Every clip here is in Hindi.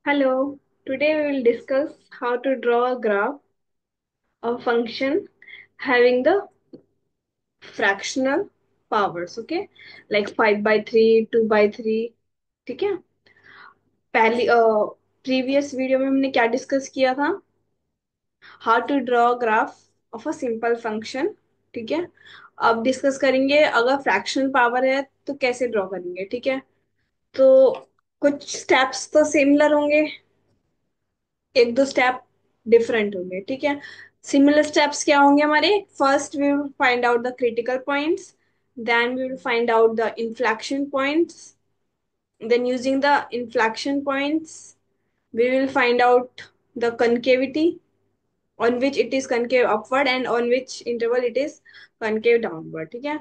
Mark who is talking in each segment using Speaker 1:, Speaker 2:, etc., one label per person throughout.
Speaker 1: Hello, today we will discuss how to draw a graph of function having the fractional powers, okay? Like 5 by 3, 2 by 3, ठीक है? पहली प्रीवियस वीडियो में हमने क्या डिस्कस किया था? How to draw graph of a simple function, ठीक है? अब डिस्कस करेंगे अगर फ्रैक्शनल पावर है तो कैसे ड्रॉ करेंगे, ठीक है? तो कुछ स्टेप्स तो सिमिलर होंगे, एक दो स्टेप डिफरेंट होंगे, ठीक है। सिमिलर स्टेप्स क्या होंगे हमारे? First we will find out the critical points, then we will find out the inflection points, then using the inflection points we will find out the concavity on which it is concave upward and on which interval it is concave downward, ठीक है।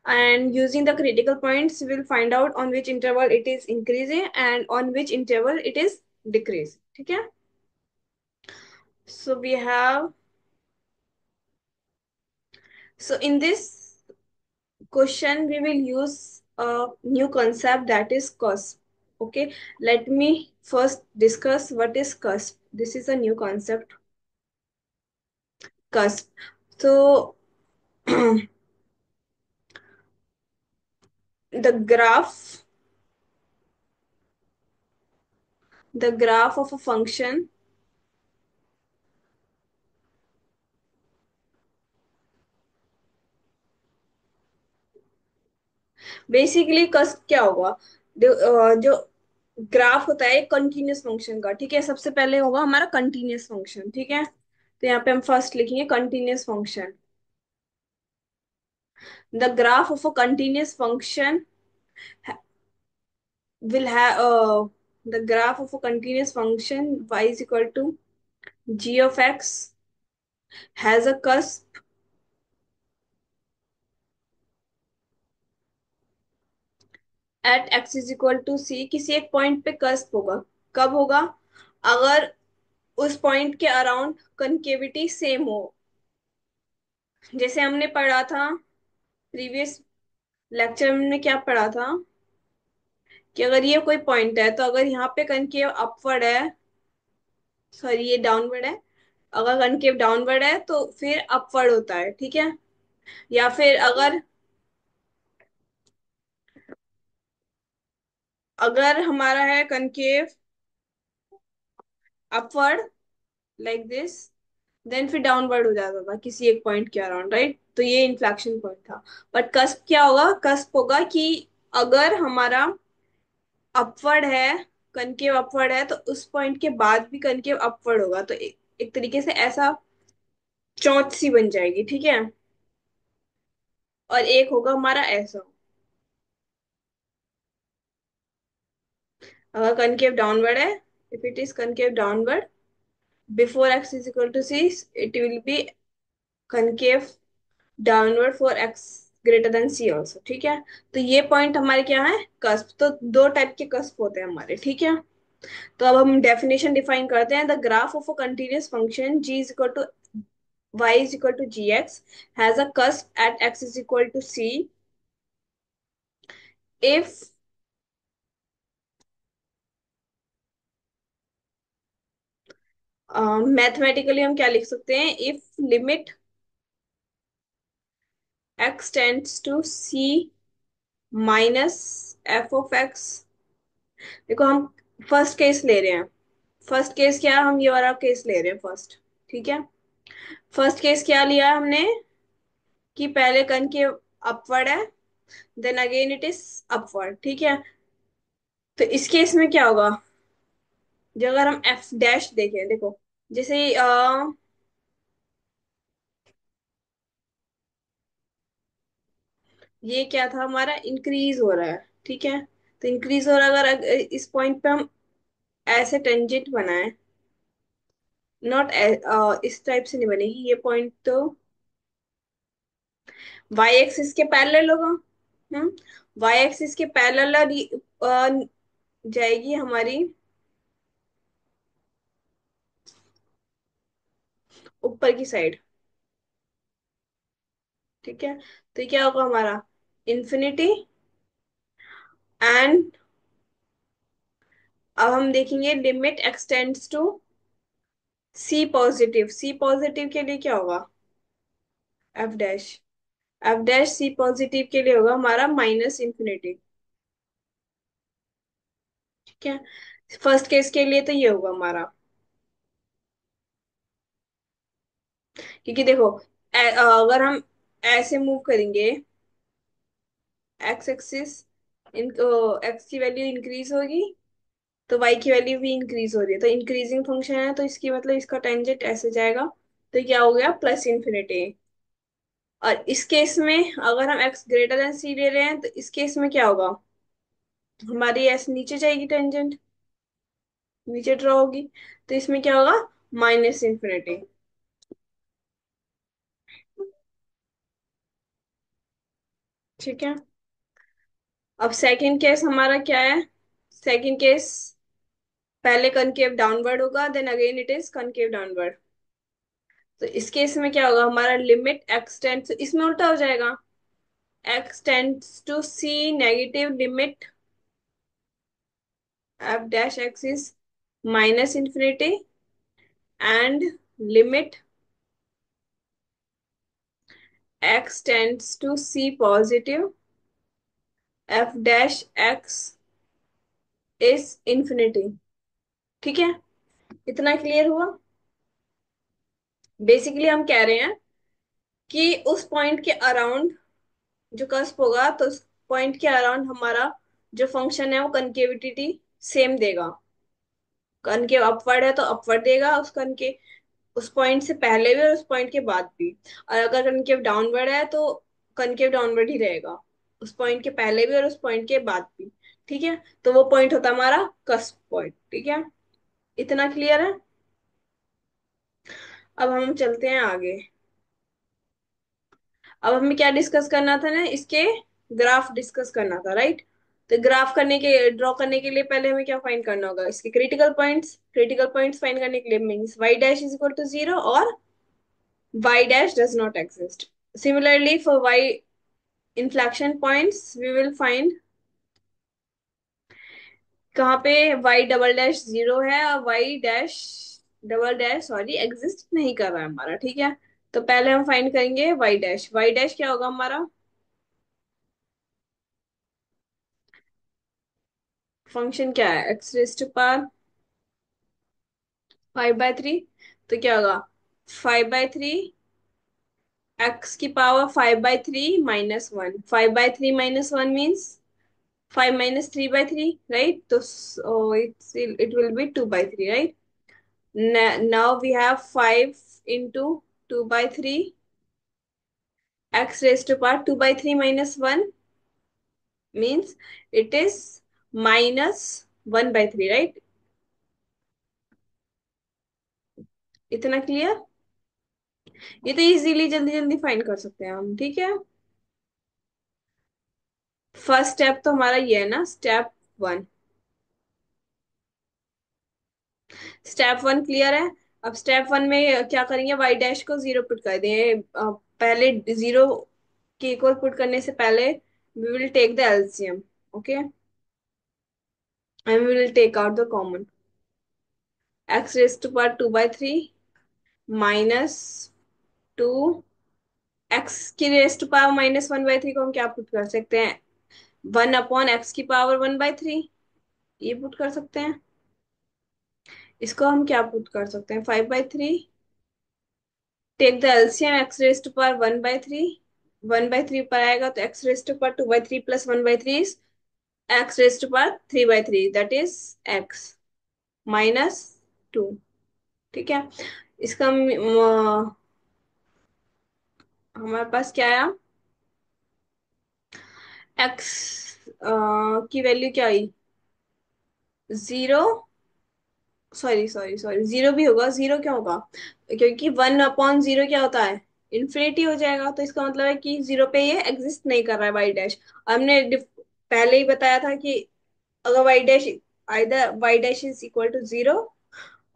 Speaker 1: And using the critical points we will find out on which interval it is increasing and on which interval it is decreasing, ठीक है। So we have, so in this question we will use a new concept that is cusp. Okay, let me first discuss what is cusp. This is a new concept, cusp. So the graph, the graph of a function, basically cusp क्या होगा? जो ग्राफ होता है कंटिन्यूअस फंक्शन का, ठीक है। सबसे पहले होगा हमारा कंटिन्यूअस फंक्शन, ठीक है। तो यहाँ पे हम फर्स्ट लिखेंगे continuous function. The graph of a continuous function will have the graph of a continuous function y is equal to g of x has a cusp at x is equal to c। किसी एक पॉइंट पे कस्प होगा। कब होगा? अगर उस पॉइंट के अराउंड कनकेविटी सेम हो। जैसे हमने पढ़ा था प्रीवियस लेक्चर में, हमने क्या पढ़ा था कि अगर ये कोई पॉइंट है तो अगर यहाँ पे कनकेव अपवर्ड है, सॉरी ये डाउनवर्ड है, अगर कनकेव डाउनवर्ड है तो फिर अपवर्ड होता है, ठीक है। या फिर अगर अगर हमारा है concave upward like this, then फिर डाउनवर्ड हो जाता था किसी एक पॉइंट के अराउंड, राइट। तो ये इन्फ्लेक्शन पॉइंट था। बट कस्प क्या होगा? कस्प होगा कि अगर हमारा अपवर्ड है, कनकेव अपवर्ड है, तो उस पॉइंट के बाद भी कनकेव अपवर्ड होगा, तो एक तरीके से ऐसा चौथ सी बन जाएगी, ठीक है। और एक होगा हमारा ऐसा, अगर कनकेव डाउनवर्ड है, if it is concave downward before x is equal to c, it will be concave downward for x greater than c also, ठीक है। तो ये पॉइंट हमारे क्या है? कस्प। तो दो टाइप के कस्प होते हैं हमारे, ठीक है। तो अब हम डेफिनेशन डिफाइन करते हैं। The graph of a continuous function g is equal to y is equal to gx has a cusp at x is equal to c if mathematically हम क्या लिख सकते हैं? If limit x tends to c minus f of x। देखो हम फर्स्ट केस ले रहे हैं। फर्स्ट केस क्या है? हम ये वाला केस ले रहे हैं फर्स्ट, ठीक है। फर्स्ट केस क्या लिया है हमने कि पहले कन के अपवर्ड है, then again it is upward, ठीक है। तो इस केस में क्या होगा? जो अगर हम एफ डैश देखें, देखो जैसे ये क्या था हमारा? इंक्रीज हो रहा है, ठीक है। तो इंक्रीज हो रहा है, अगर इस पॉइंट पे हम ऐसे टेंजेंट बनाए, नॉट इस टाइप से नहीं बनेगी ये पॉइंट, तो वाई एक्सिस के पैरेलल होगा। हम्म, वाई एक्सिस के पैरेलल जाएगी हमारी ऊपर की साइड, ठीक है। तो ये क्या होगा हमारा? इंफिनिटी एंड अब हम देखेंगे limit x tends to c positive. C positive के लिए क्या होगा? F dash. F dash c positive के लिए होगा हमारा माइनस इंफिनिटी। ठीक है। फर्स्ट केस के लिए तो ये होगा हमारा, क्योंकि देखो अगर हम ऐसे मूव करेंगे, एक्स एक्सिस, इन एक्स की वैल्यू इंक्रीज होगी तो वाई की वैल्यू भी इंक्रीज हो रही है, तो इंक्रीजिंग फंक्शन है तो इसकी मतलब इसका टेंजेंट ऐसे जाएगा, तो क्या हो गया? Plus infinity. और इस केस में अगर हम एक्स ग्रेटर देन सी ले रहे हैं तो इस केस में क्या होगा? हमारी एस नीचे जाएगी, टेंजेंट नीचे ड्रॉ होगी, तो इसमें क्या होगा? Minus infinity. ठीक है। अब सेकंड केस हमारा क्या है? सेकंड केस पहले कनकेव डाउनवर्ड होगा, then again it is concave downward. तो इस केस में क्या होगा? हमारा लिमिट एक्स टेंड्स, इसमें उल्टा हो जाएगा, x tends to c negative limit f dash x is minus infinity and limit x tends to c positive f dash x is infinity. ठीक है। इतना क्लियर हुआ? बेसिकली हम कह रहे हैं कि उस पॉइंट के अराउंड जो कस्प होगा, तो उस पॉइंट के अराउंड हमारा जो फंक्शन है वो कनकेविटी सेम देगा। कनकेव अपवर्ड है तो अपवर्ड देगा उस कन के, उस पॉइंट से पहले भी और उस पॉइंट के बाद भी। और अगर कनकेव डाउनवर्ड है तो कनकेव डाउनवर्ड ही रहेगा, उस पॉइंट के पहले भी और उस पॉइंट के बाद भी। ठीक है। तो वो पॉइंट होता है हमारा कस्प पॉइंट। ठीक है। इतना क्लियर है? अब हम चलते हैं आगे। अब हमें क्या डिस्कस करना था ना, इसके ग्राफ डिस्कस करना था, राइट? तो ग्राफ करने के, ड्रॉ करने के लिए पहले हमें क्या फाइंड करना होगा? इसके critical points. Critical points find करने के लिए means y dash is equal to 0 और y dash does not exist. Similarly, for y inflection points, we will find कहाँ पे y डबल डैश 0 है और y dash double dash sorry exist नहीं कर रहा है हमारा। ठीक है। तो पहले हम फाइंड करेंगे y डैश क्या होगा हमारा? फंक्शन क्या है? X raise to power 5/3। तो क्या होगा? 5/3 एक्स की power 5/3 -1। 5/3 -1 means 5 minus 3/3, right? So it will be 2/3, right? Now we have 5 into 2/3, x raised to power 2/3 minus 1 means it is -1/3, right? इतना क्लियर? ये तो इजीली जल्दी जल्दी फाइंड कर सकते हैं हम। ठीक है। फर्स्ट स्टेप तो हमारा ये है ना, स्टेप 1। स्टेप 1 क्लियर है? अब स्टेप 1 में क्या करेंगे? वाई डैश को 0 पुट कर देंगे। पहले 0 के इक्वल पुट करने से पहले we will take the LCM. Okay. And we will take out the common. X raise to power 2/3 -2, x की रेज टू पावर -1/3 को हम क्या पुट कर सकते हैं? 1/x की पावर 1/3, ये पुट कर सकते हैं। इसको हम क्या पुट कर सकते हैं? 5/3, take the LCM x raise to power 1/3, 1/3 ऊपर आएगा तो x raise to power 2/3 plus 1/3 is x raise to power 3/3, that is x -2। ठीक है। इसका हमारे पास क्या आया? एक्स की वैल्यू क्या आई? 0, सॉरी सॉरी सॉरी, 0 भी होगा। 0 क्यों होगा? क्योंकि 1/0 क्या होता है? इन्फिनिटी हो जाएगा, तो इसका मतलब है कि 0 पे ये एग्जिस्ट नहीं कर रहा है वाई डैश। हमने पहले ही बताया था कि अगर y dash either y dash is equal to 0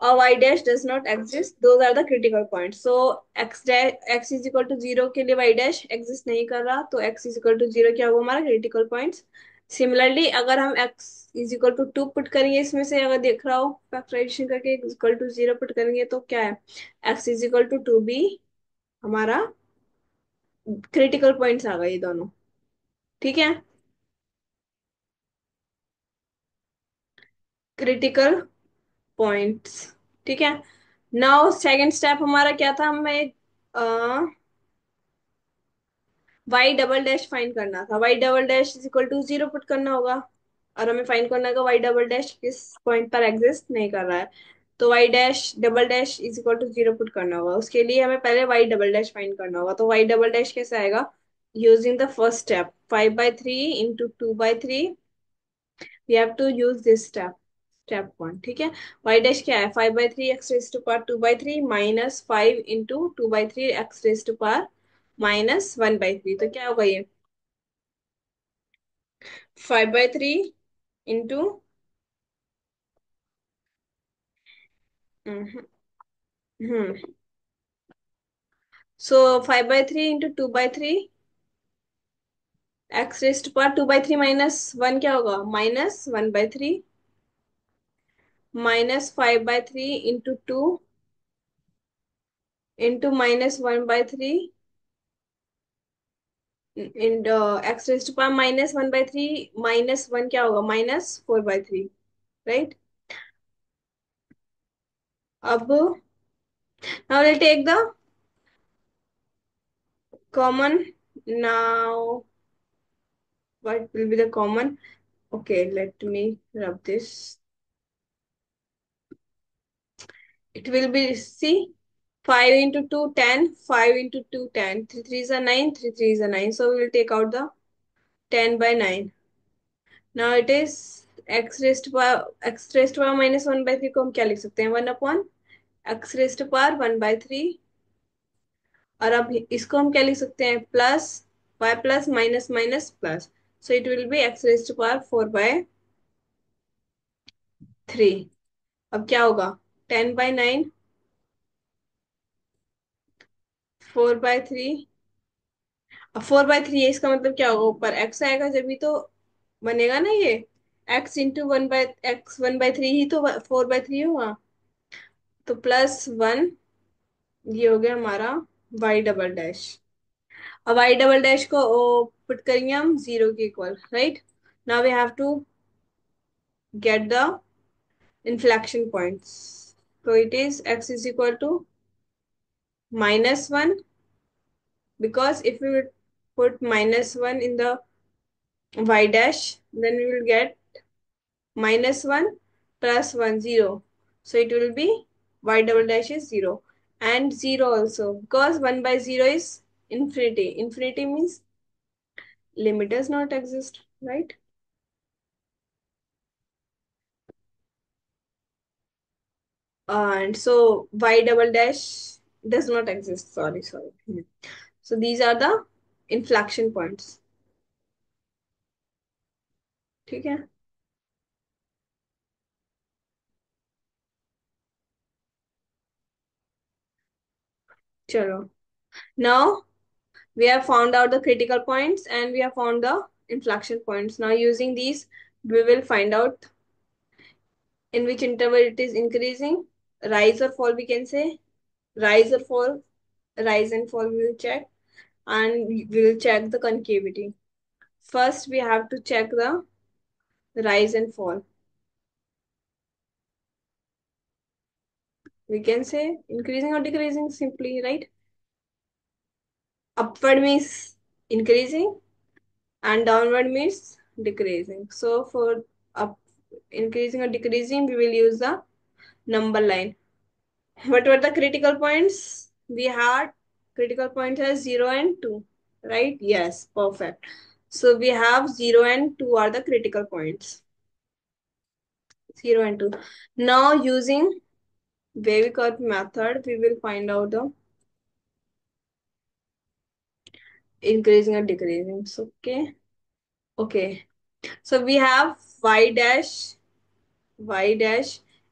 Speaker 1: और y dash does not exist, those are the critical point. So x dash x is equal to 0 के लिए वाई डैश एग्जिस्ट नहीं कर रहा, तो एक्स इज इक्वल टू 0 क्या होगा? हमारा क्रिटिकल पॉइंट्स। सिमिलरली अगर हम x is equal to 2 put करेंगे, इसमें से अगर देख रहा हो फैक्टराइजेशन करके इक्वल टू 0 पुट करेंगे तो क्या है, एक्स इज इक्वल टू 2 भी हमारा क्रिटिकल पॉइंट्स आ गए ये दोनों। ठीक है, क्रिटिकल पॉइंट्स। ठीक है, नाउ सेकंड स्टेप हमारा क्या था, हमें वाई डबल डैश फाइंड करना था। Y double dash is equal to 0 put करना होगा, और हमें फाइंड करना होगा वाई डबल डैश किस पॉइंट पर एग्जिस्ट नहीं कर रहा है। तो y dash double dash is equal to 0 put करना होगा, उसके लिए हमें पहले वाई डबल डैश फाइंड करना होगा। तो वाई डबल डैश कैसे आएगा, using the first step 5/3 into 2/3, we have to use this step, step one. ठीक है, वाई डैश क्या है, 5/3 x raise to power 2/3 minus 5 into 2/3 x raise to power minus 1/3। तो क्या होगा ये, 5/3 into, hmm so 5/3 into 2/3 x raise पर 2/3 माइनस वन क्या होगा, -1/3 minus 5/3 into 2 into -1/3 in x raise पर -1/3 -1 क्या होगा, -4/3, राइट। अब now we'll take the common, now what will be the common, okay let me rub this, it will be, see, 5 into 2 10, 5 into 2 10, 3 3 is a 9, 3 3 is a 9, so we will take out the 10/9. Now it is x raised to power -1/3 को हम क्या लिख सकते हैं, 1 upon x raised to power 1/3, और अब इसको हम क्या लिख सकते हैं, plus y plus minus minus plus, so it will B x raised to power 4/3। अब क्या होगा, 10/9 4/3, अब 4/3 है, इसका मतलब क्या होगा, ऊपर x आएगा जब भी तो बनेगा ना ये, x इंटू 1/3 ही तो 4/3 होगा, तो +1, ये हो गया हमारा y डबल डैश। अब y डबल डैश को पुट करेंगे हम 0 के equal, right. Now we have to get the inflection points. So it is x is equal to -1, because if we would put -1 in the y dash, then we will get -1 plus 1 0. So it will be y double dash is 0, and 0 also, because 1/0 is infinity. Infinity means limit does not exist, right? And so y double dash does not exist. Sorry, sorry. So these are the inflection points. ठीक है, चलो। Now we have found out the critical points and we have found the inflection points. Now using these, we will find out in which interval it is increasing, rise or fall we can say, rise or fall, rise and fall we will check, and we will check the concavity. First we have to check the rise and fall. We can say increasing or decreasing simply, right? Upward means increasing and downward means decreasing. So for up increasing or decreasing, we will use the number line. What were the critical points? We had critical points as 0 and 2, right? Yes, perfect. So we have 0 and 2 are the critical points. 0 and 2. Now using wavy curve method, we will find out the increasing or decreasing. So, okay. Okay. So we have y dash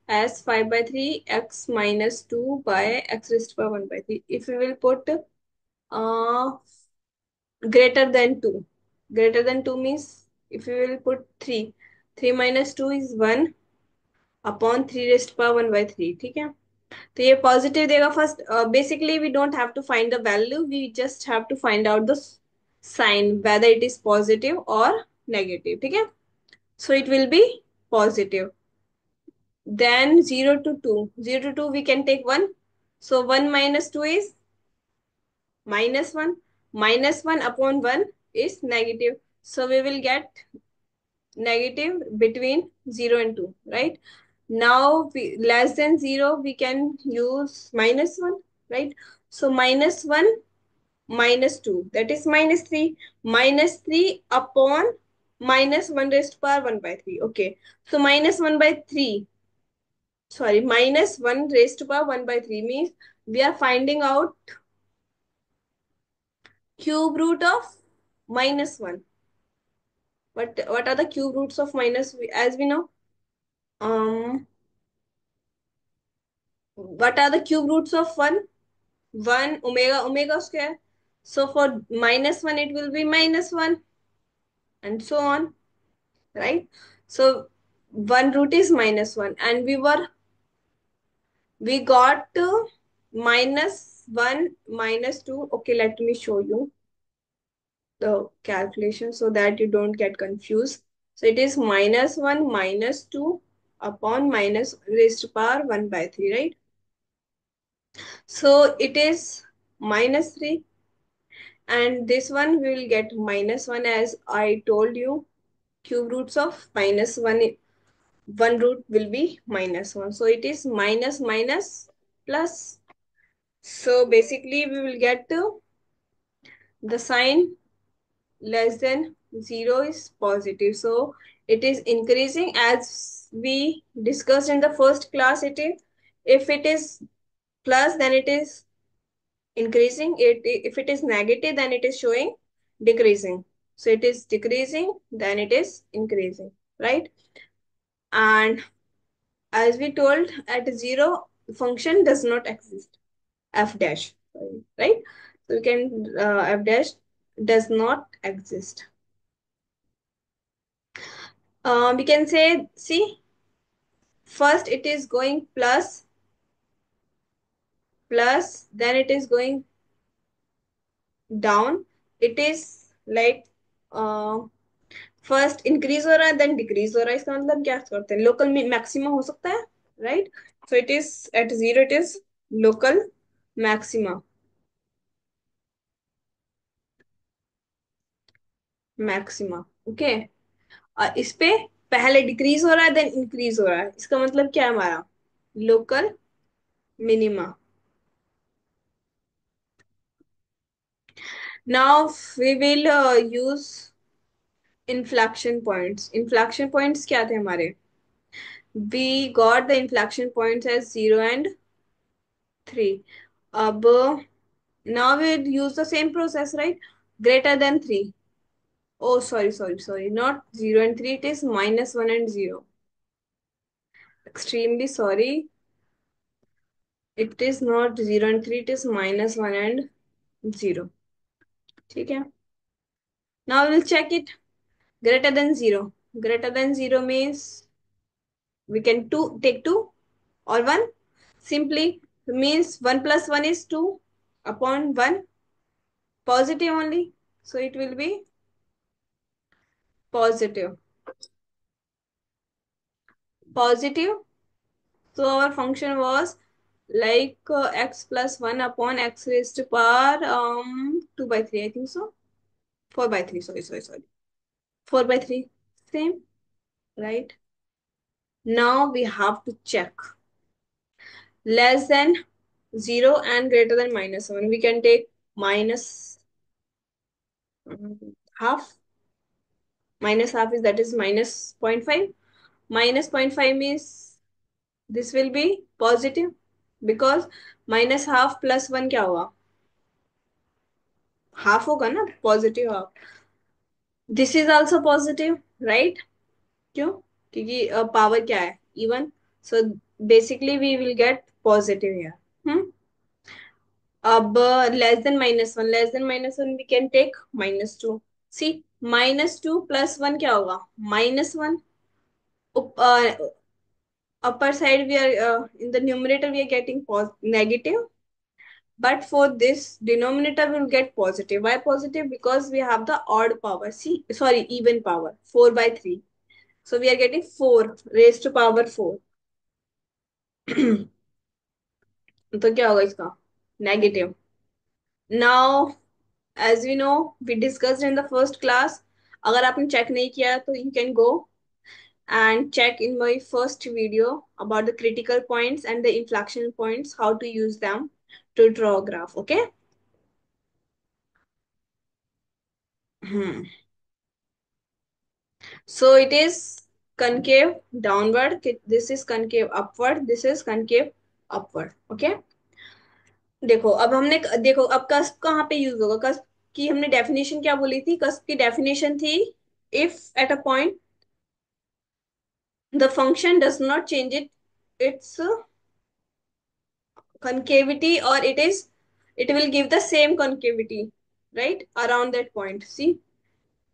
Speaker 1: as 5/3 x minus 2 by x raised to power 1/3. If we will put greater than 2, greater than 2 means if we will put 3, 3 - 2 is 1/3 ठीक है। तो ये पॉजिटिव देगा first. Basically we don't have to find the value, we just have to find out the sign whether it is positive और नेगेटिव, ठीक है। So it will be positive. Then 0 to 2. 0 to 2 we can take 1. So 1 minus 2 is minus 1. Minus 1 upon 1 is negative. So we will get negative between 0 and 2, right? Now less than 0 we can use minus 1, right? So minus 1 minus 2, that is minus 3. Minus 3 upon minus 1 raised to power 1 by 3. Okay. So minus 1 by 3, sorry, minus 1 raised to power 1 by 3 means we are finding out cube root of minus 1. What are the cube roots of minus, as we know? Um, what are the cube roots of 1? 1 omega square. So for minus 1, it will be minus 1 and so on, right? So 1 root is minus 1 and we got minus 1 minus 2. Okay, let me show you the calculation so that you don't get confused. So it is minus 1 minus 2 upon minus raised to power 1 by 3, right? So it is minus 3, and this one we will get minus 1, as I told you. Cube roots of minus 1, 1 root will be minus 1. So it is minus minus plus. So basically we will get the sign less than 0 is positive. So it is increasing, as we discussed in the first class. It is, if it is plus then it is increasing, if it is negative then it is showing decreasing. So it is decreasing then it is increasing, right? And as we told, at 0 function does not exist, f dash, sorry, right? So we can f dash does not exist. We can say, see, first it is going plus, plus, then it is going down. It is like first increase हो रहा है देन डिक्रीज हो रहा है। इसका मतलब क्या करते हैं, लोकल मैक्सिमा हो सकता है, right? So it is at 0 it is local maxima, maxima, okay. और इस पे पहले डिक्रीज हो रहा है देन इंक्रीज हो रहा है, इसका मतलब क्या है हमारा, local minima. Now we will use inflection points. Inflection points क्या थे हमारे, we got the inflection points as 0 and 3। अब now we'll use the same process, right? Greater than 3. Oh, sorry. Not 0 and 3. It is minus 1 and 0. Extremely sorry. It is not 0 and 3. It is minus 1 and 0. ठीक है? Now we'll check it. Greater than 0. Greater than 0 means we can take 2 or 1. Simply means 1 plus 1 is 2 upon 1. Positive only. So it will be positive. Positive. So our function was like x plus 1 upon x raised to power 2 by 3, I think so. 4 by 3, sorry. 4 by 3, same, right? Now we have to check less than 0 and greater than minus 1. We can take minus half. Minus half is, that is minus zero point 0.5. Minus 0.5 means this will be positive because minus half plus 1 क्या हुआ, हाफ होगा ना, positive half. This is also positive, right? क्यों? क्योंकि पावर क्या है, even. So basically we will get positive here. अब less than minus one we can take -2। See, -2 + 1 क्या होगा, -1। upper side we are in the numerator we are getting negative, but for this denominator will get positive. Why positive? Because we have the odd power. See, sorry, even power, 4 by 3. So we are getting 4 raised to power 4. तो क्या होगा इसका? Negative. Now as we know, we discussed in the first class. अगर आपने चेक नहीं किया तो you can go and check in my first video about the critical points and the inflection points, how to use them to draw a graph. Okay. Hmm. So it is concave downward. This is concave upward. This is concave upward. Okay. देखो अब हमने देखो अब कस्प कहाँ पे यूज होगा? कस्प की हमने डेफिनेशन क्या बोली थी? कस्प की डेफिनेशन थी, if at a point the function does not change its concavity, or it will give the same concavity right around that point. See,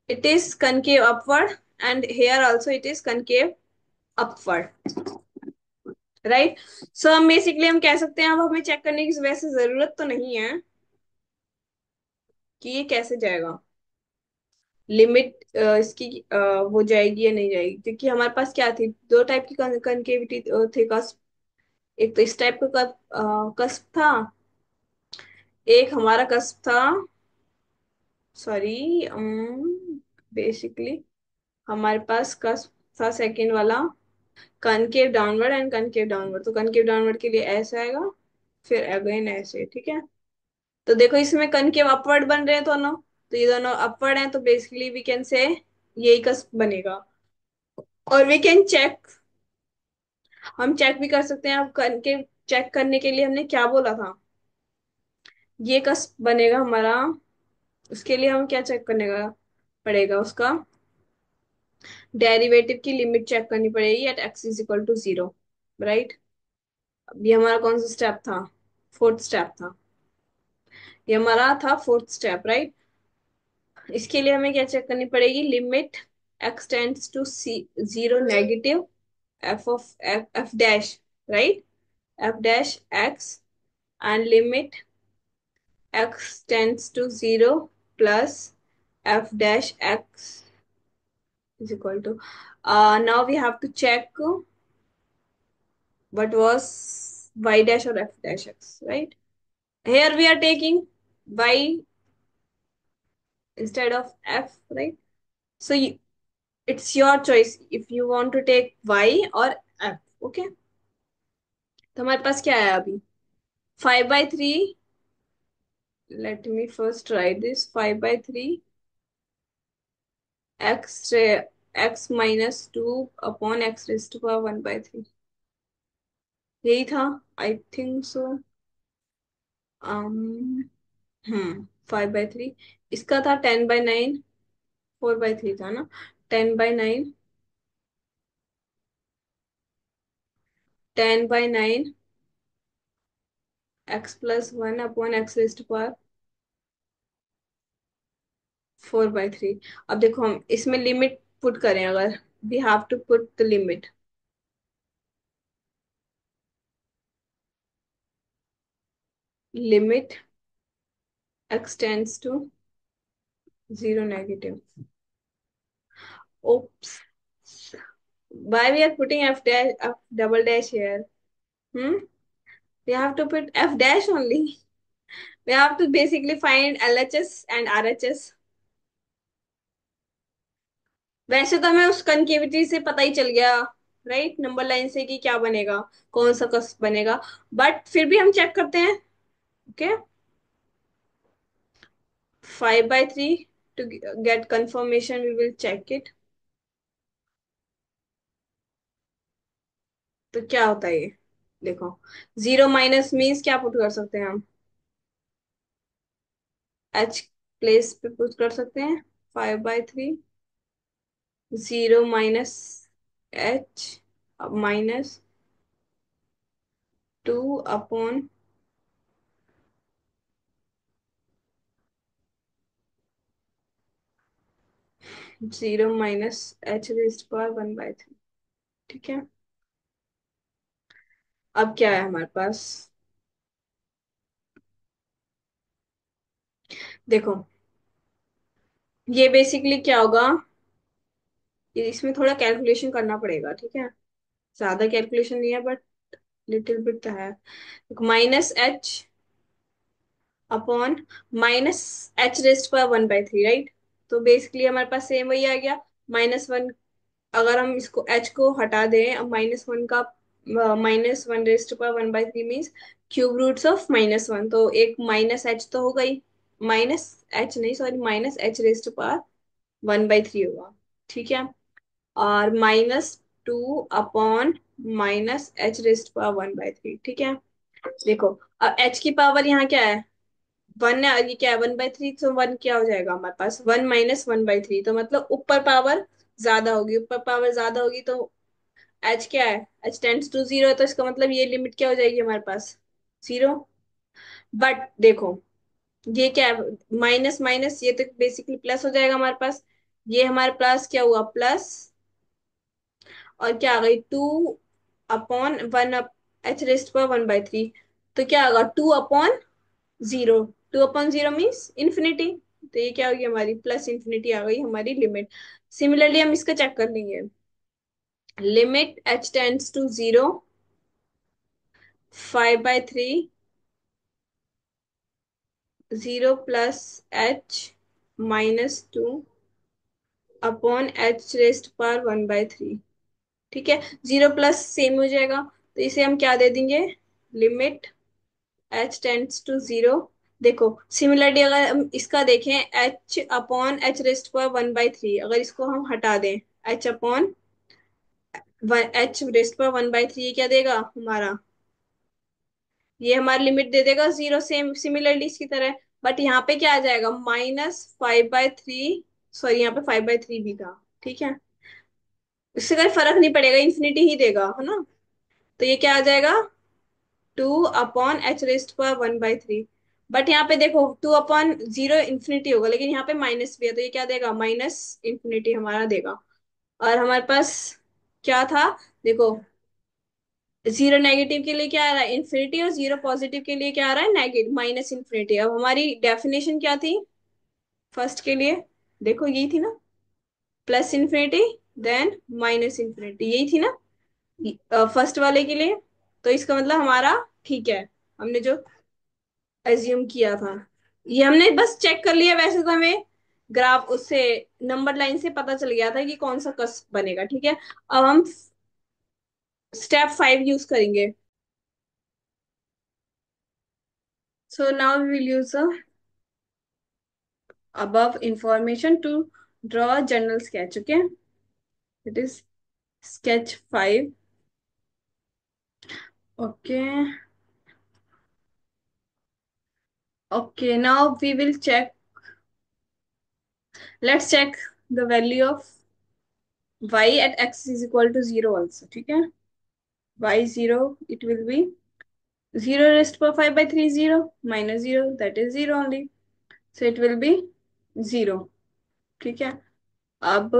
Speaker 1: it is concave upward, and here also it is concave upward, right. So हम बेसिकली हम कह सकते हैं, अब हमें चेक करने की वैसे जरूरत तो नहीं है कि ये कैसे जाएगा, लिमिट इसकी वो जाएगी या नहीं जाएगी, क्योंकि हमारे पास क्या थी, दो टाइप की कनकेविटी थे कस्प. एक तो इस टाइप का कस्प था, एक हमारा कस्प था, सॉरी, बेसिकली हमारे पास कस्प था सेकेंड वाला, concave downward and concave downward. तो कनकेव डाउनवर्ड के लिए ऐसे आएगा, फिर अगेन ऐसे. ठीक है. तो देखो इसमें कनकेव अपवर्ड बन रहे हैं दोनों, तो ये दोनों अपवर्ड हैं, तो बेसिकली वी कैन से यही कस्प बनेगा. और वी कैन चेक, हम चेक भी कर सकते हैं. अब कनकेव चेक करने के लिए हमने क्या बोला था, ये कस्प बनेगा हमारा. उसके लिए हम क्या चेक करने का पड़ेगा? उसका डेरिवेटिव की लिमिट चेक करनी पड़ेगी at x is equal to 0. Right. अब ये हमारा कौन सा स्टेप था? फोर्थ स्टेप था. ये हमारा था फोर्थ स्टेप, राइट. इसके लिए हमें क्या चेक करनी पड़ेगी? Limit x tends to c 0 negative f of f dash, right, f dash x, and limit x tends to 0 plus f dash x is equal to, now we have to check what was y dash or f dash x, right? Here we are taking y instead of f, right? So it's your choice if you want to take y or f. Okay. तो हमारे पास क्या है अभी? 5/3. Let me first write this. 5/3 x x minus 2 upon x raised to power 1/3. यही था, आई थिंक सो. हम्म. 5/3. इसका था 10/9. 4/3 था ना. 10/9. 10/9 x+1 upon x raise power 4/3. अब देखो हम इसमें लिमिट पुट करें, अगर we have to put the limit, limit x tends to 0 negative. oops, why we are putting f dash, f double dash here? Hmm. We have to put f dash only. We have to basically find LHS and RHS. वैसे तो हमें उस कनकेविटी से पता ही चल गया, राइट, नंबर लाइन से कि क्या बनेगा, कौन सा कस बनेगा. बट फिर भी हम चेक करते हैं. Okay. 5/3 to get confirmation we will check it. तो क्या होता है ये? देखो, 0 माइनस मीन्स क्या पुट कर सकते हैं हम? एच प्लेस पे पुट कर सकते हैं. 5/3, 0 minus H minus 2 upon 0 minus H rest power 1/3. ठीक है। अब क्या है हमारे पास, देखो ये बेसिकली क्या होगा, इसमें थोड़ा कैलकुलेशन करना पड़ेगा, ठीक है। ज्यादा कैलकुलेशन नहीं है बट लिटिल बिट तो है। Minus H upon minus H raise पर 1/3, राइट। तो बेसिकली हमारे पास सेम वही आ गया, -1। अगर हम इसको एच को हटा दें, अब -1 का -1 रेस्ट पर 1/3 मीन्स क्यूब रूट्स ऑफ -1, तो एक माइनस एच तो हो गई, माइनस एच नहीं सॉरी, -h पर 1/3 होगा, ठीक है। और -2 अपॉन -h पर 1/3, ठीक है। देखो अब h की पावर यहाँ क्या है, 1 है, और ये क्या है 1/3, तो 1 क्या हो जाएगा हमारे पास, 1 -1/3, तो मतलब ऊपर पावर ज्यादा होगी, ऊपर पावर ज्यादा होगी तो h क्या है, h टेंड्स टू 0 है, तो इसका मतलब ये लिमिट क्या हो जाएगी हमारे पास, 0। बट देखो ये क्या है, माइनस माइनस ये तो बेसिकली प्लस हो जाएगा हमारे पास, ये हमारे पास क्या हुआ प्लस, और क्या आ गई 2/1 एच रेस्ट पर 1/3, तो क्या होगा 2/0, 2/0 मीन्स इन्फिनिटी, तो ये क्या होगी हमारी प्लस इन्फिनिटी आ गई हमारी लिमिट। सिमिलरली हम इसका चेक कर लेंगे, limit h tends to 0, 5/3, 0 plus h -2 upon h raise पर 1/3, ठीक है। 0 प्लस सेम हो जाएगा, तो इसे हम क्या दे देंगे, लिमिट एच टेंड्स टू 0। देखो सिमिलरली अगर हम इसका देखें, एच अपॉन एच रेस्ट पर 1/3, अगर इसको हम हटा दें, एच अपॉन एच रेस्ट पर 1/3, ये क्या देगा हमारा, ये हमारी लिमिट दे देगा 0, सेम सिमिलरली इसकी तरह। बट यहाँ पे क्या आ जाएगा, -5/3, सॉरी यहाँ पे 5/3 भी था, ठीक है। इससे कोई फर्क नहीं पड़ेगा, इन्फिनिटी ही देगा, है ना। तो ये क्या आ जाएगा, 2/h पर 1/3। बट यहाँ पे देखो 2/0 इन्फिनिटी होगा, लेकिन यहाँ पे माइनस भी है, तो ये क्या देगा, माइनस इन्फिनिटी हमारा देगा। और हमारे पास क्या था, देखो 0 नेगेटिव के लिए क्या आ रहा है, इन्फिनिटी, और 0 पॉजिटिव के लिए क्या आ रहा है, नेगेटिव माइनस इन्फिनिटी। अब हमारी डेफिनेशन क्या थी फर्स्ट के लिए, देखो यही थी ना, plus infinity then minus infinity, यही थी ना फर्स्ट वाले के लिए। तो इसका मतलब हमारा ठीक है, हमने जो एज्यूम किया था, ये हमने बस चेक कर लिया, वैसे तो हमें ग्राफ उससे नंबर लाइन से पता चल गया था कि कौन सा कस बनेगा, ठीक है। अब हम स्टेप 5 यूज करेंगे। So now we will use the above information to draw a general sketch, okay, it is sketch 5, okay. Okay, now we will check, let's check the value of y at x is equal to 0 also, ठीक है। y 0, it will be 0 raised to 5/3 is 0, minus 0 that is 0 only, so it will be 0, ठीक है। अब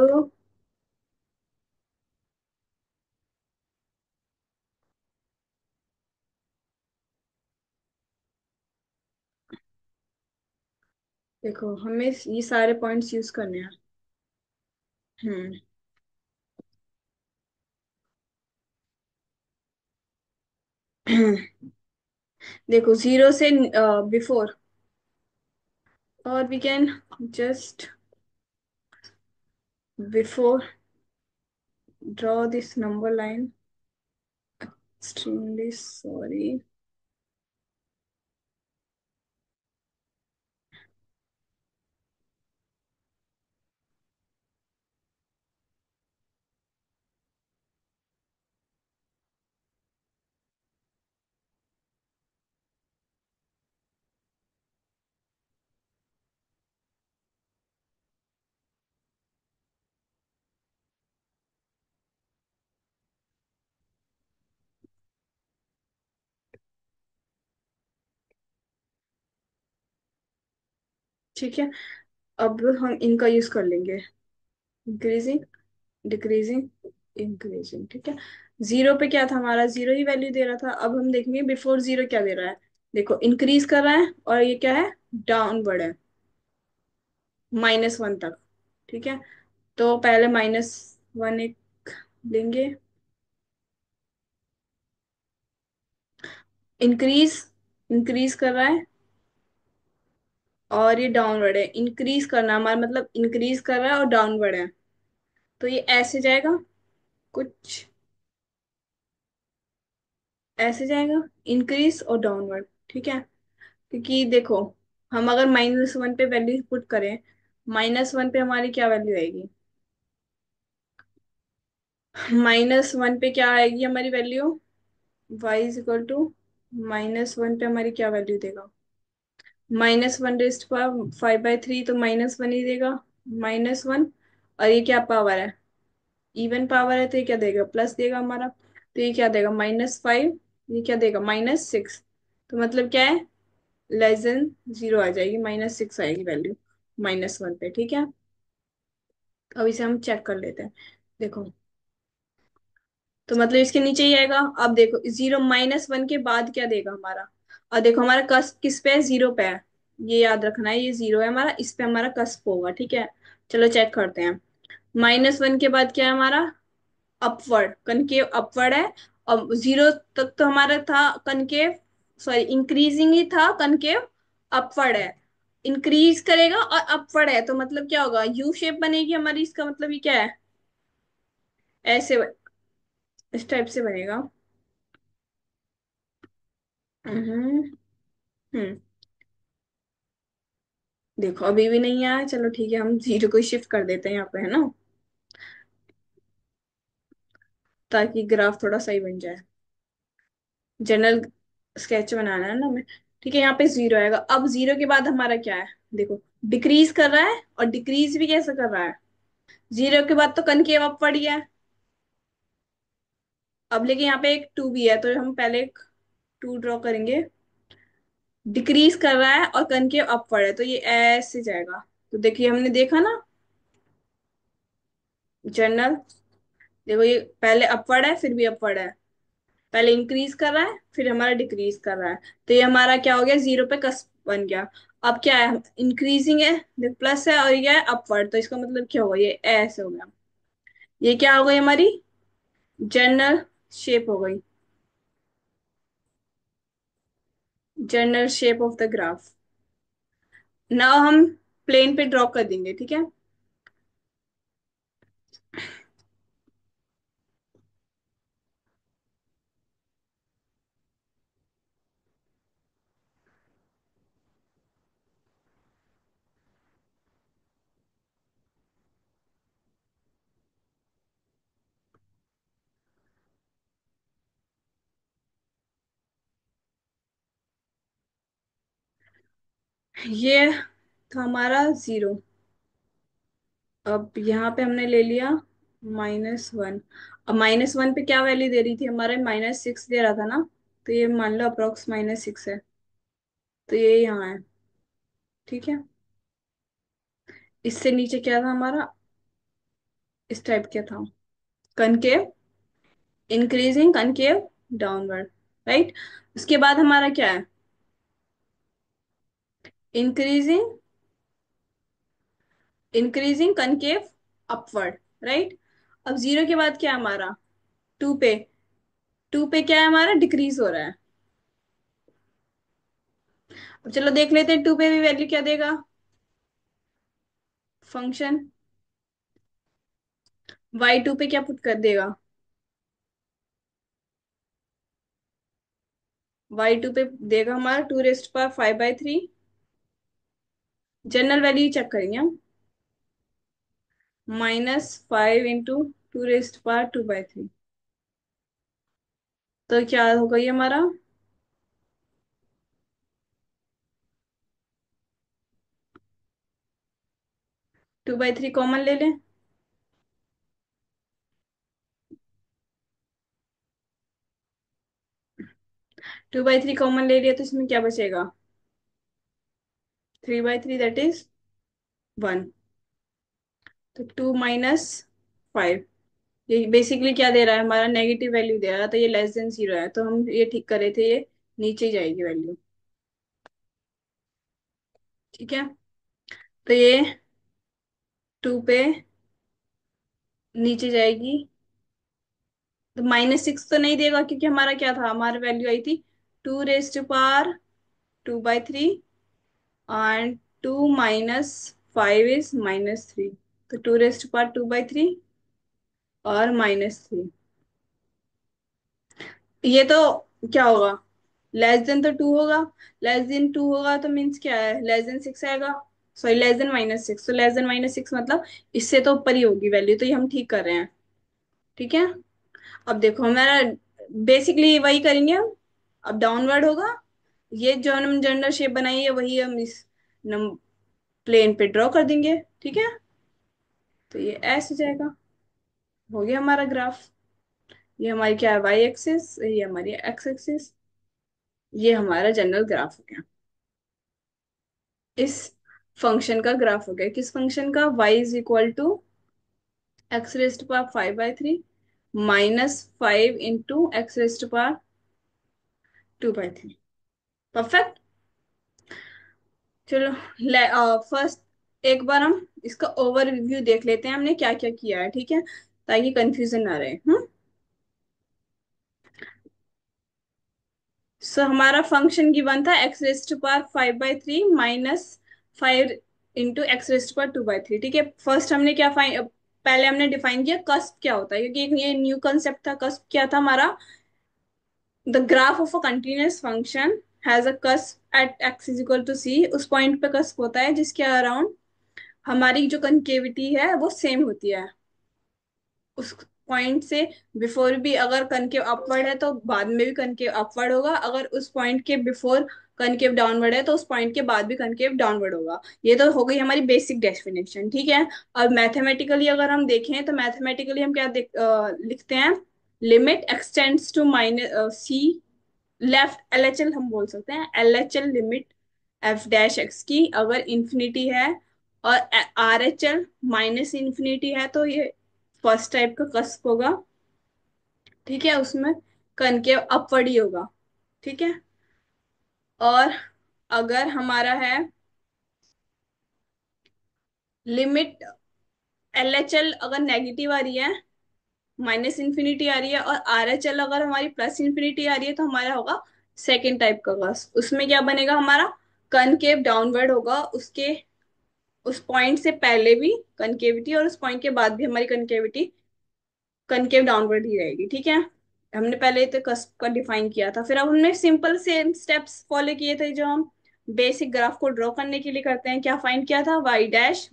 Speaker 1: देखो हमें ये सारे पॉइंट्स यूज करने हैं। हम्म देखो 0 से बिफोर, और we can just before draw this number line, extremely sorry, ठीक है। अब हम इनका यूज कर लेंगे, इंक्रीजिंग डिक्रीजिंग इंक्रीजिंग, ठीक है। जीरो पे क्या था हमारा, जीरो ही वैल्यू दे रहा था। अब हम देखेंगे बिफोर जीरो क्या दे रहा है। देखो इंक्रीज कर रहा है और ये क्या है, डाउनवर्ड है, -1 तक, ठीक है। तो पहले -1 एक लेंगे। इंक्रीज, इंक्रीज कर रहा है और ये डाउनवर्ड है। इंक्रीज करना हमारा मतलब इंक्रीज कर रहा है और डाउनवर्ड है, तो ये ऐसे जाएगा, कुछ ऐसे जाएगा, इंक्रीज और डाउनवर्ड, ठीक है। क्योंकि देखो, हम अगर -1 पे वैल्यू पुट करें, -1 पे हमारी क्या वैल्यू आएगी, -1 पे क्या आएगी हमारी वैल्यू, y = -1 पे हमारी क्या वैल्यू देगा, -1⁵ तो -1 ही देगा, -1। और ये क्या पावर है, इवन पावर है, तो ये क्या देगा, प्लस देगा हमारा। तो ये क्या देगा, -5, ये क्या देगा, -6। तो मतलब क्या है, लेस देन जीरो आ जाएगी, -6 आएगी वैल्यू -1 पे, ठीक है। अब इसे हम चेक कर लेते हैं। देखो, तो मतलब इसके नीचे ही आएगा। अब देखो जीरो, -1 के बाद क्या देगा हमारा, और देखो हमारा कस्प किस पे है, जीरो पे है। ये याद रखना है, ये जीरो है हमारा, इस पे हमारा कस्प होगा, ठीक है। चलो चेक करते हैं। -1 के बाद क्या है हमारा, अपवर्ड, कनकेव अपवर्ड है। और जीरो तक तो हमारा था कनकेव, सॉरी इंक्रीजिंग ही था, कनकेव अपवर्ड है। इंक्रीज करेगा और अपवर्ड है, तो मतलब क्या होगा, यू शेप बनेगी हमारी, इसका मतलब ये क्या है, ऐसे इस टाइप से बनेगा। हम्म। हम्म। देखो अभी भी नहीं आया, चलो ठीक है, हम जीरो को शिफ्ट कर देते हैं यहाँ पे, है ना, ताकि ग्राफ थोड़ा सही बन जाए। जनरल स्केच बनाना है ना हमें, ठीक है। यहाँ पे जीरो आएगा। अब जीरो के बाद हमारा क्या है, देखो डिक्रीज कर रहा है, और डिक्रीज भी कैसे कर रहा है, जीरो के बाद तो कनकेव अपवर्ड ही है। अब लेकिन यहाँ पे एक टू भी है, तो हम पहले एक टू ड्रॉ करेंगे। डिक्रीज कर रहा है और कनकेव अपवर्ड है, तो ये ऐसे जाएगा। तो देखिए हमने देखा ना, जनरल, देखो ये पहले अपवर्ड है, फिर भी अपवर्ड है, पहले इंक्रीज कर रहा है, फिर हमारा डिक्रीज कर रहा है। तो ये हमारा क्या हो गया, जीरो पे कस बन गया। अब क्या है, इंक्रीजिंग है, प्लस है, और ये है अपवर्ड, तो इसका मतलब क्या होगा, ये ऐसे हो गया। ये क्या हो गई हमारी, जनरल शेप हो गई, general shape of the graph. Now हम प्लेन पे ड्रॉ कर देंगे, ठीक है। ये था हमारा जीरो। अब यहाँ पे हमने ले लिया -1। अब -1 पे क्या वैल्यू दे रही थी हमारे, -6 दे रहा था ना, तो ये मान लो अप्रोक्स -6 है, तो ये यहाँ है, ठीक है। इससे नीचे क्या था हमारा, इस टाइप क्या था, concave, increasing, concave, downward, right. उसके बाद हमारा क्या है, increasing, increasing, concave, upward, right. अब जीरो के बाद क्या है हमारा, टू पे, टू पे क्या है हमारा, डिक्रीज हो रहा है। अब चलो देख लेते हैं टू पे भी वैल्यू क्या देगा, फंक्शन y2 पे क्या पुट कर देगा, y2 पे देगा हमारा 2⁵ जनरल वैल्यू चेक करेंगे हम, -5 × 2⁵ तो क्या होगा ये हमारा, 2/3 कॉमन ले लें, 2/3 कॉमन ले लिया, तो इसमें क्या बचेगा, 3/3 दैट इज 1। तो 2 - 5,
Speaker 2: ये बेसिकली क्या दे रहा है, हमारा नेगेटिव वैल्यू दे रहा है, तो ये लेस देन जीरो है, तो हम ये ठीक कर रहे थे, ये नीचे जाएगी वैल्यू। ठीक है, तो ये 2 पे नीचे जाएगी। तो -6 तो नहीं देगा, क्योंकि हमारा क्या था, हमारी वैल्यू आई थी 2 raise to power 2/3, and 2 - 5 is -3, तो 2 रेस्ट टू पावर 2/3 और -3। ये तो क्या होगा, लेस देन तो 2 होगा, लेस देन 2 होगा तो मीन्स क्या है, लेस देन 6 आएगा, सॉरी लेस देन -6, तो लेस देन -6 मतलब इससे तो ऊपर ही होगी वैल्यू, तो ये हम ठीक कर रहे हैं। ठीक है, अब देखो हमारा बेसिकली वही करेंगे हम। अब डाउनवर्ड होगा, ये जो हम जनरल शेप बनाई है वही हम इस नम प्लेन पे ड्रॉ कर देंगे। ठीक है, तो ये ऐसे जाएगा, हो गया हमारा ग्राफ। ये हमारी क्या है, वाई एक्सिस, ये हमारी एक्स एक्सिस, ये हमारा जनरल ग्राफ हो गया। इस फंक्शन का ग्राफ हो गया, किस फंक्शन का, y is equal to x raise power 5/3 -5 × x⁻²/2/3। Perfect. चलो, फर्स्ट एक बार हम इसका ओवरव्यू देख लेते हैं, हमने क्या क्या किया है, ठीक है, ताकि कंफ्यूजन ना रहे। सो हमारा फंक्शन गिवन था x⁻5/3 -5 × x⁻²/2/3। ठीक है, फर्स्ट हमने क्या फाइन, पहले हमने डिफाइन किया कस्प क्या होता है, क्योंकि ये न्यू कंसेप्ट था। कस्प क्या था हमारा, the graph of a continuous function has a cusp at x = c। उस पॉइंट पे कस्प होता है जिसके अराउंड हमारी जो कनकेविटी है वो सेम होती है। उस पॉइंट से बिफोर भी अगर कनकेव अपवर्ड है तो बाद में भी कनकेव अपवर्ड होगा, अगर उस पॉइंट के बिफोर कनकेव डाउनवर्ड है तो उस पॉइंट के बाद भी कनकेव डाउनवर्ड होगा। ये तो हो गई हमारी बेसिक डेफिनेशन। ठीक है, अब मैथमेटिकली अगर हम देखें तो मैथमेटिकली हम क्या लिखते हैं, limit x tends to -c, left LHL हम बोल सकते हैं, LHL लिमिट f' की अगर इंफिनिटी है, और RHL -इंफिनिटी है, तो ये फर्स्ट टाइप का कस्प होगा। ठीक है, उसमें कनकेव अपवर्ड ही होगा। ठीक है, और अगर हमारा है लिमिट LHL अगर नेगेटिव आ रही है, -इंफिनिटी आ रही है, और RHL अगर हमारी +इंफिनिटी आ रही है, तो हमारा होगा सेकेंड टाइप का कस्प। उसमें क्या बनेगा, हमारा कनकेव डाउनवर्ड होगा, उसके उस पॉइंट से पहले भी कनकेविटी और उस पॉइंट के बाद भी हमारी कनकेविटी कनकेव डाउनवर्ड ही रहेगी। ठीक है, हमने पहले तो कस्प का डिफाइन किया था, फिर अब हमने सिंपल सेम स्टेप्स फॉलो किए थे जो हम बेसिक ग्राफ को ड्रॉ करने के लिए करते हैं। क्या फाइंड किया था, y dash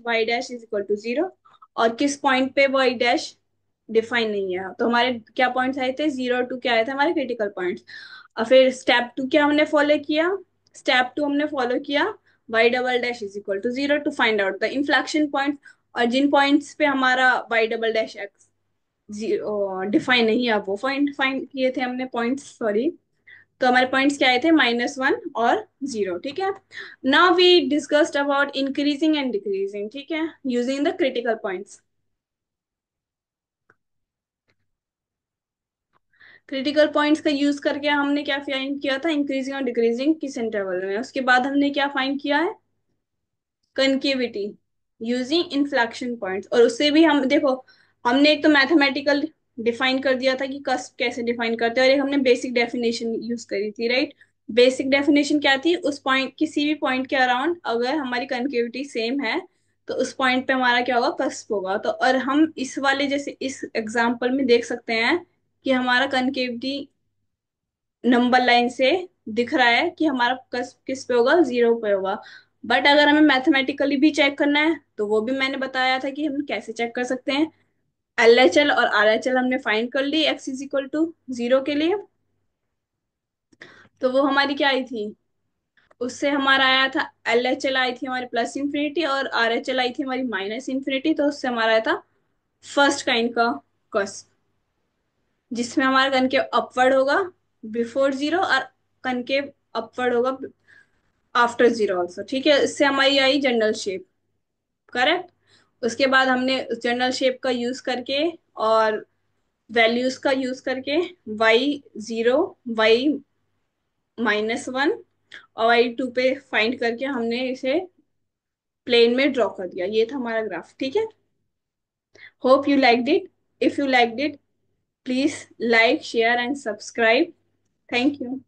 Speaker 2: is equal to 0, और किस पॉइंट पे y डैश डिफाइन नहीं है, तो हमारे क्या पॉइंट्स आए थे, 0 2 क्या आए थे हमारे क्रिटिकल पॉइंट्स। और फिर स्टेप 2 क्या हमने फॉलो किया, स्टेप 2 हमने फॉलो किया y double dash is equal to 0 to find out the inflection point. और जिन पॉइंट्स पे हमारा y double dash zero define नहीं है, अब वो पॉइंट फाइंड किए थे हमने, पॉइंट्स सॉरी। तो हमारे पॉइंट्स क्या आए थे, -1 और 0। ठीक है, now we discussed about increasing and decreasing. ठीक है, using the critical points. Critical points का यूज करके हमने क्या फाइंड किया था, इंक्रीजिंग और डिक्रीजिंग किस इंटरवल में। उसके बाद हमने क्या फाइंड किया है, कनकेविटी यूजिंग इन्फ्लेक्शन पॉइंट्स। और उससे भी हम देखो, हमने एक तो मैथमेटिकल डिफाइन कर दिया था कि कस्ट कैसे डिफाइन करते हैं, और एक हमने बेसिक डेफिनेशन यूज करी थी, राइट। बेसिक डेफिनेशन क्या थी, उस पॉइंट किसी भी पॉइंट के अराउंड अगर हमारी कनकेविटी सेम है तो उस पॉइंट पे हमारा क्या होगा, कस्प होगा। तो और हम इस वाले जैसे इस एग्जाम्पल में देख सकते हैं कि हमारा कनकेविटी नंबर लाइन से दिख रहा है कि हमारा किस पे होगा, 0 पे होगा। बट अगर हमें मैथमेटिकली भी चेक करना है तो वो भी मैंने बताया था कि हम कैसे चेक कर सकते हैं। LHL और RHL हमने फाइंड कर ली x = 0 के लिए, तो वो हमारी क्या आई थी, उससे हमारा आया था, LHL आई थी हमारी +इंफिनिटी और RHL आई थी हमारी -इंफिनिटी, तो उससे हमारा आया था फर्स्ट काइंड का कस, जिसमें हमारा कनकेव अपवर्ड होगा बिफोर 0, और कनकेव अपवर्ड होगा आफ्टर 0 ऑल्सो। ठीक है, इससे हमारी आई जनरल शेप, करेक्ट। उसके बाद हमने जनरल शेप का यूज करके और वैल्यूज का यूज करके y0, y-1 और y2 पे फाइंड करके हमने इसे प्लेन में ड्रॉ कर दिया। ये था हमारा ग्राफ, ठीक है। Hope you liked it. If you liked it, please like, share and subscribe. Thank you.